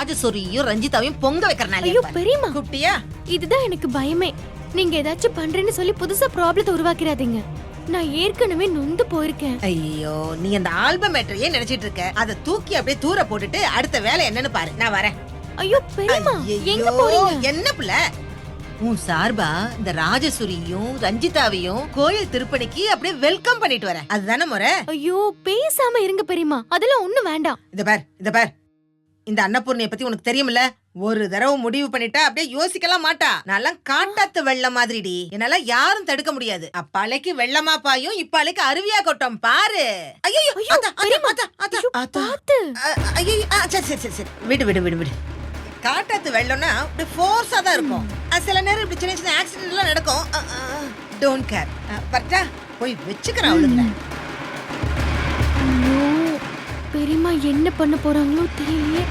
ராஜசூரியும் ரஞ்சிதாவையும் பொங்க வைக்கிறனால. ஐயோ பெரியம்மா, குட்டியா இதுதான் எனக்கு பயமே. நீங்க ஏதாச்சும் பண்றேன்னு சொல்லி புதுசா ப்ராப்ளத்தை உருவாக்கிறாதீங்க. நான் ஏற்கனவே நொந்து போயிருக்கேன். ஐயோ நீ அந்த ஆல்பம் மேட்டரையே நினைச்சிட்டு இருக்க. அதை தூக்கி அப்படியே தூர போட்டுட்டு அடுத்த வேலை என்னன்னு பாரு. நான் வரேன். ஐயோ பெரியம்மா, எங்க ஐயையோ, போறீங்க? என்ன பிள்ளை? உன் சார்பா இந்த ராஜசூரியும் ரஞ்சிதாவையும் கோயில் திருப்பணிக்கு அப்படியே வெல்கம் பண்ணிட்டு வரேன். அதுதானே முறை? ஐயோ பேசாம இருங்க பெரியம்மா, அதெல்லாம் ஒண்ணும் வேண்டாம். இத பார் இந்த அன்னபூர்ணிய பத்தி உனக்கு தெரியுமில்ல? ஒரு தடவை முடிவு பண்ணிட்டா அப்படியே யோசிக்கலாம் மாட்டா. நான் காட்டாத்து வெள்ளம் மாதிரிடி. என்னால யாரும் தடுக்க முடியாது. அப்பாலைக்கு வெள்ளமா பாயும், இப்பாலைக்கு அருவியா கொட்டும் பாரு. ஐயோ பாத்து. சரி விடு. காட்டாத்து வெள்ளம்னா இப்படி ஃபோர்ஸா தான் இருக்கும். சில நேரம் இப்படி சின்ன சின்ன ஆக்சிடென்ட் எல்லாம் நடக்கும். Don't care. பட்டா போய் வெச்சுக்கறேன் அவளுக்கு. ஐயோ பெரியம்மா என்ன பண்ண போறாங்களோ தெரியலையே.